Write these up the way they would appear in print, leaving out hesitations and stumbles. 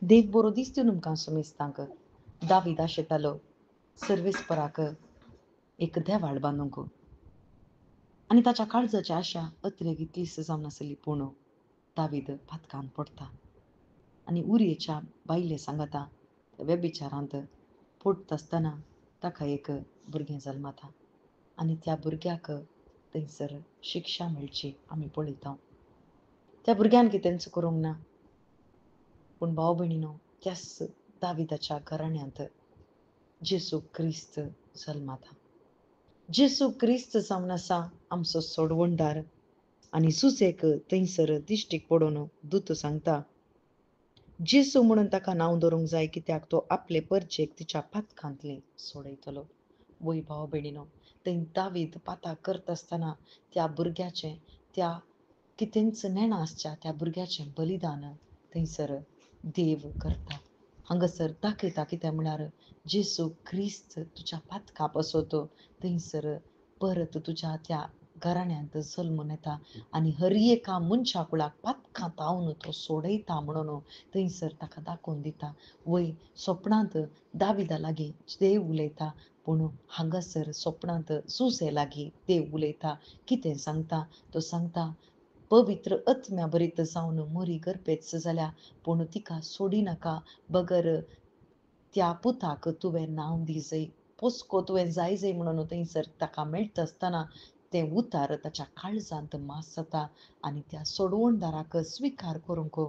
देव बरो दिसता तुमकां समेस्तांक दावीद आशेतालो सर्वेस्पराक एक देवाळ बांदूंक आनी ताच्या काळजाची आशा अतिरेकीतलीच जावन आसली. पूण दावीद पातकान पडटा आनी उरयेच्या बायले सांगता व्यभिचारांत पडत आसतना ताका एक भुरगें जल्माता आनी त्या भुरग्याक थंयसर शिक्षा मेळची आमी पळयता. त्या भुरग्यान कितेंच करूंक ना. पूण भाव भयणीनो, त्याच दाविदाच्या घराण्यांत जेसू क्रिस्त जल्माता. जेसू क्रिस्त जावन आसा आमचो सोडवणदार आनी सुसेक थंयसर दिश्टीक पडोवन दूत सांगता जेसू म्हणून ताका नांव दवरूंक जाय, कित्याक तो आपले परचेक तिच्या पातकांतले सोडयतलो. वय भाव भयणीनो, थंय दावीद पाताक करता आसतना त्या भुरग्याचें त्या कितेंच नेणासच्या त्या भुरग्याचें बलिदान थंयसर देव करता. हांगासर दाखयता कितें म्हळ्यार जेसू क्रिस्त तुज्या पातका बसत थंयसर परत तुज्या त्या घराण्यांत जल्मून येता आनी हर एका मनशा कुळाक पातकां तावन तो सोडयता म्हणून थंयसर ताका दाखोवन दिता. वय स्वप्नांत दाविदा लागीं देव उलयता, पूण हांगासर स्वप्नांत सुसे लागीं देव उलयता. कितें सांगता? तो सांगता पवित्र आत्म्या भरीत जावन मोरी गर्भेच जाल्या, पूण तिका सोडी नाका. बगर त्या पुताक तुवें नांव दिजय, पोसको तुवें जाय म्हणून थंयसर ताका मेळटा आसतना तें उतार ताच्या काळजांत मास जाता आनी त्या सोडवणदाराक स्विकार करूंक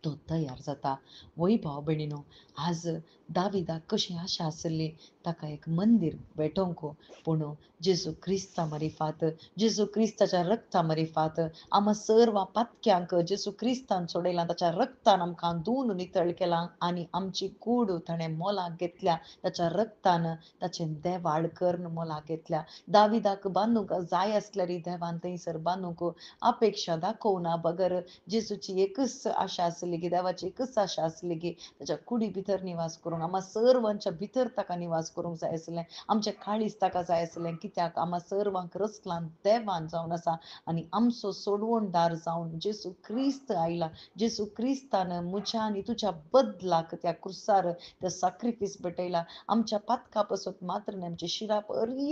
तो तयार जाता. वय भाव भयणीनो, आज दाविदाक कशी आशा आसली ताका एक मंदीर भेटोवंक, पूण जेजू क्रिस्ता मरिफात, जेजू क्रिस्ताच्या रक्ता मरिफात आम्हा सर्व पातक्यांक जेजू क्रिस्तान सोडयला. ताच्या रक्तान आमकां धुवन नितळ केला आनी आमची कूड ताणें मोलाक घेतल्या. ताच्या रक्तान ताचें देवाळ कर्ण मोलाक घेतल्या. दाविदाक बांदूंक जाय आसल्यार देवान थंयसर बांदूंक अपेक्षा दाखोवना. बगर जेजूची एकच आशा आसली की, देवाची एकच आशा आसली की ताच्या कुडी भितर निवास करूंक, आम्हा सर्वांच्या भितर ताका निवास करूंक जाय आसलें. आमचें काळीज ताका जाय आसलें, कित्याक आम्हा सर्वांक रचलान देवान जावन आसा आनी आमचो सोडवणदार जावन जेजू क्रिस्त आयला. जेजू क्रिस्तान म्हज्या आनी तुज्या बदलाक त्या क्रुसार त्या सॅक्रिफीस भेटयला. आमच्या पातका पासत मात्र न्ही, आमच्या शिरा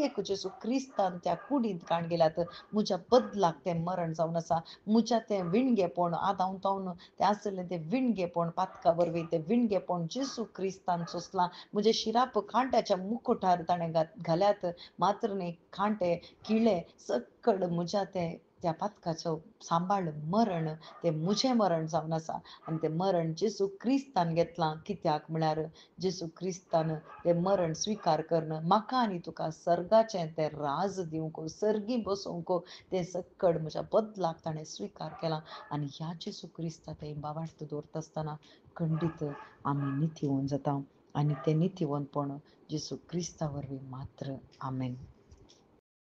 एक जेजू क्रिस्तान त्या कुडींत काण गेल्यात. म्हज्या बदलाक तें मरण जावन आसा. म्हज्या तें विणगेपण आदावन तावन तें आसलें तें विणगेपण पातका वरवीं तें विणगेपण जेजू क्रिस्तान सोंसलां. म्हजे शिराप कांट्याच्या मुकुटार ताणें घाल्यात, मात्र न्ही कांटे किळे सकड म्हज्या त्या पातकाचो सांबाळ मरण तें म्हजें मरण जावन आसा आनी तें मरण जेजू क्रिस्तान घेतलां. कित्याक म्हळ्यार जेजू क्रिस्तान तें मरण स्विकार करन म्हाका आनी तुका सर्गाचें तें राज दिवंक, सर्गी बसोवंक तें सकड म्हज्या बदलाक ताणें स्विकार केलां. आनी ह्या जेजू क्रिस्ताक इबावार्थ दवरता आसतना खंडीत आमी निथिवंत जाता आनी तें निथिवंतपण जेजू क्रिस्ता वरवीं मात्र. आमेन.